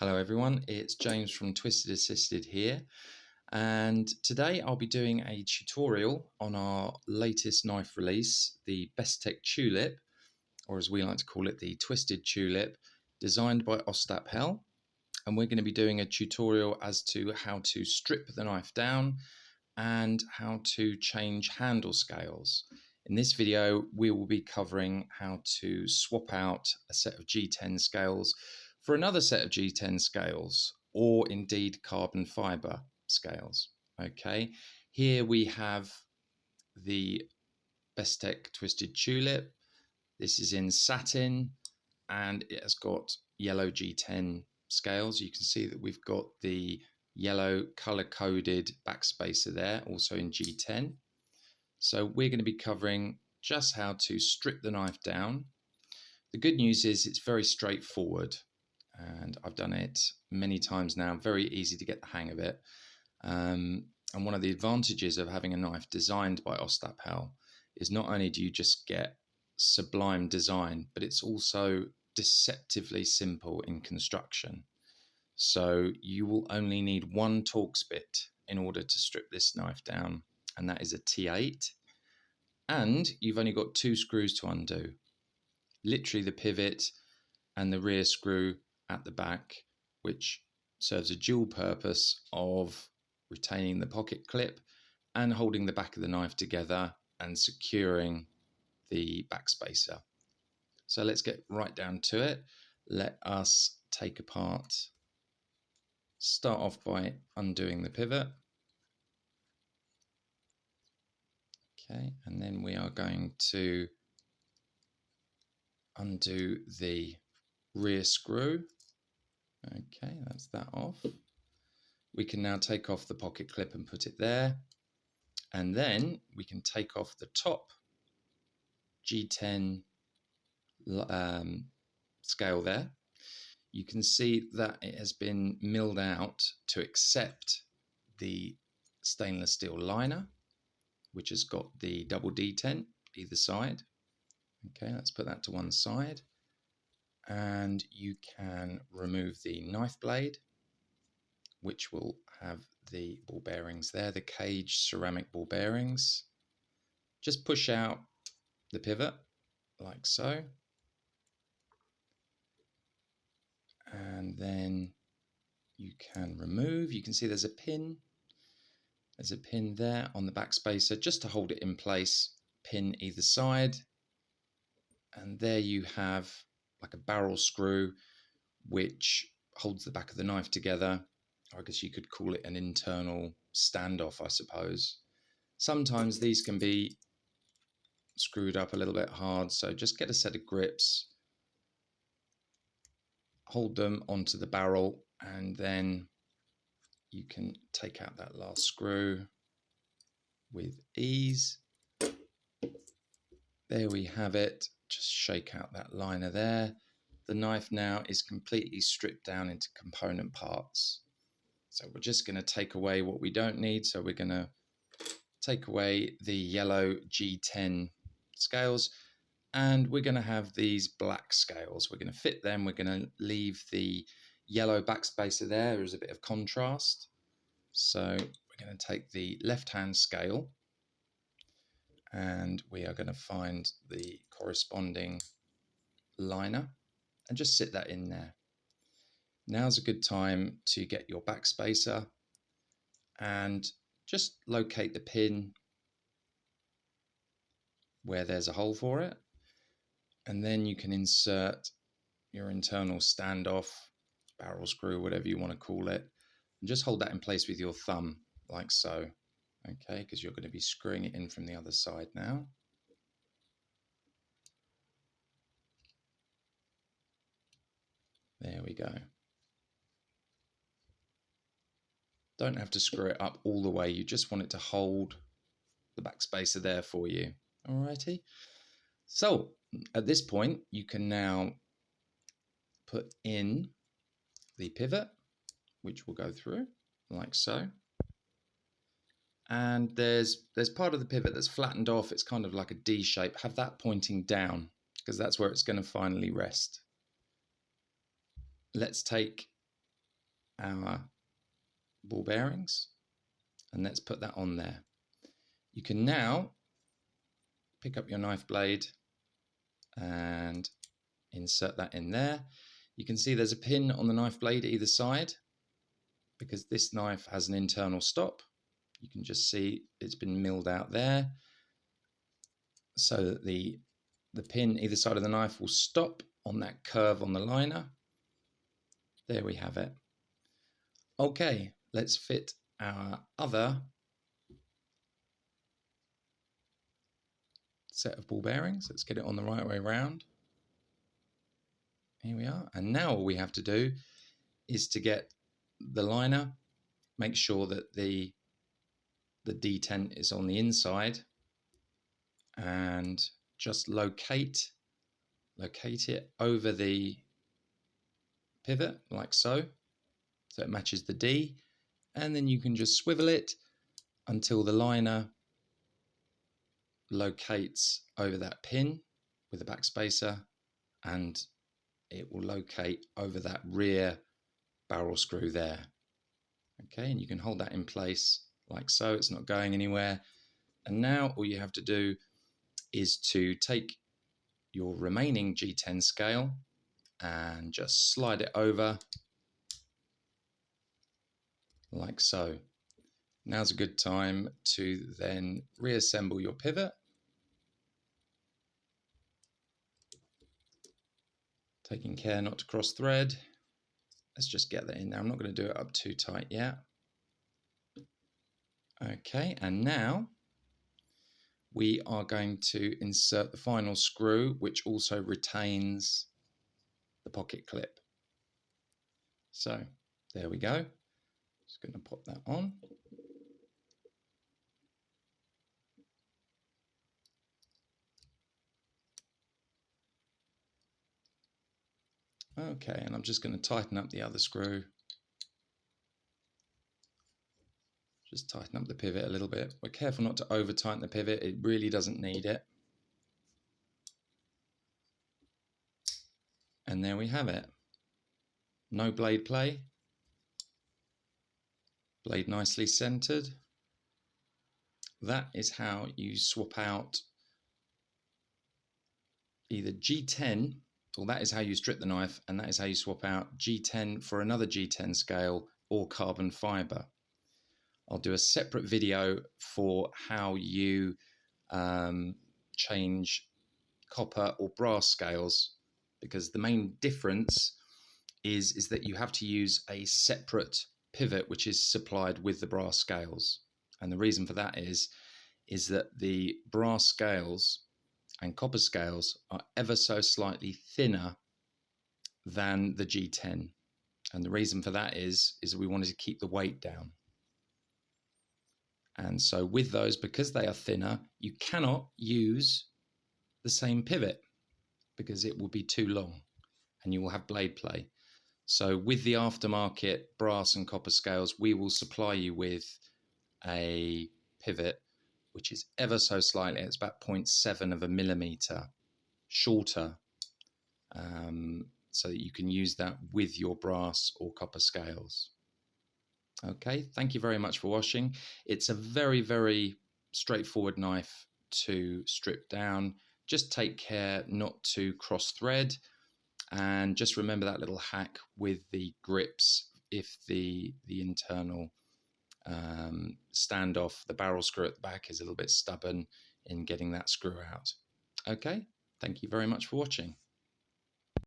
Hello everyone, it's James from Twisted Assisted here, and today I'll be doing a tutorial on our latest knife release, the Bestech Tulip, or as we like to call it, the Twisted Tulip, designed by Ostap. And we're going to be doing a tutorial as to how to strip the knife down and how to change handle scales. In this video, we will be covering how to swap out a set of G10 scales for another set of G10 scales, or indeed carbon fiber scales. Okay, here we have the Bestech Twisted Tulip. This is in satin and it has got yellow G10 scales. You can see that we've got the yellow color-coded backspacer there, also in G10. So we're going to be covering just how to strip the knife down. The good news is it's very straightforward, and I've done it many times now. Very easy to get the hang of it. And one of the advantages of having a knife designed by Ostap is not only do you just get sublime design, but it's also deceptively simple in construction. So you will only need one Torx bit in order to strip this knife down, and that is a T8. And you've only got two screws to undo. Literally the pivot and the rear screw at the back, which serves a dual purpose of retaining the pocket clip and holding the back of the knife together and securing the backspacer. So let's get right down to it. Let us take apart. Start off by undoing the pivot. Okay, and then we are going to undo the rear screw. Okay, that's that off. We can now take off the pocket clip and put it there. And then we can take off the top G10 scale there. You can see that it has been milled out to accept the stainless steel liner, which has got the double detent either side. Okay, let's put that to one side. And you can remove the knife blade, which will have the ball bearings there, the cage ceramic ball bearings. Just push out the pivot like so. And then you can remove. You can see there's a pin. There's a pin there on the backspacer just to hold it in place, pin either side. And there you have like a barrel screw which holds the back of the knife together. I guess you could call it an internal standoff, I suppose. Sometimes these can be screwed up a little bit hard, so just get a set of grips, hold them onto the barrel, and then you can take out that last screw with ease. There we have it. Just shake out that liner there. The knife now is completely stripped down into component parts. So we're just going to take away what we don't need. So we're going to take away the yellow G10 scales, and we're going to have these black scales. We're going to fit them. We're going to leave the yellow backspacer there as a bit of contrast. So we're going to take the left-hand scale and we are going to find the corresponding liner and just sit that in there. Now's a good time to get your backspacer and just locate the pin where there's a hole for it, and then you can insert your internal standoff, barrel screw, whatever you want to call it, and just hold that in place with your thumb like so. Okay, because you're going to be screwing it in from the other side now. There we go. Don't have to screw it up all the way. You just want it to hold the backspacer there for you. Alrighty. So at this point, you can now put in the pivot, which will go through like so. And there's part of the pivot that's flattened off. It's kind of like a D shape. Have that pointing down because that's where it's going to finally rest. Let's take our ball bearings, and let's put that on there. You can now pick up your knife blade and insert that in there. You can see there's a pin on the knife blade either side because this knife has an internal stop. You can just see it's been milled out there so that the pin either side of the knife will stop on that curve on the liner. There we have it. Okay, let's fit our other set of ball bearings. Let's get it on the right way around. Here we are. And now all we have to do is to get the liner, make sure that the detent is on the inside, and just locate it over the pivot like so it matches the D, and then you can just swivel it until the liner locates over that pin with a backspacer, and it will locate over that rear barrel screw there. Okay, and you can hold that in place like so, it's not going anywhere. And now all you have to do is to take your remaining G10 scale and just slide it over like so. Now's a good time to then reassemble your pivot. Taking care not to cross thread. Let's just get that in there. I'm not going to do it up too tight yet. Okay, and now we are going to insert the final screw, which also retains the pocket clip. So there we go. Just going to pop that on. Okay, and I'm just going to tighten up the other screw. Just tighten up the pivot a little bit. We're careful not to over tighten the pivot. It really doesn't need it. And there we have it. No blade play. Blade nicely centered. That is how you swap out either G10, or that is how you strip the knife, and that is how you swap out G10 for another G10 scale or carbon fiber. I'll do a separate video for how you change copper or brass scales, because the main difference is that you have to use a separate pivot which is supplied with the brass scales. And the reason for that is that the brass scales and copper scales are ever so slightly thinner than the G10. And the reason for that is that we wanted to keep the weight down. And so with those, because they are thinner, you cannot use the same pivot because it will be too long and you will have blade play. So with the aftermarket brass and copper scales, we will supply you with a pivot which is ever so slightly, it's about 0.7 of a millimeter shorter, so that you can use that with your brass or copper scales. Okay, thank you very much for watching. It's a very, very straightforward knife to strip down. Just take care not to cross thread, and just remember that little hack with the grips if the internal standoff, the barrel screw at the back is a little bit stubborn in getting that screw out. Okay, thank you very much for watching.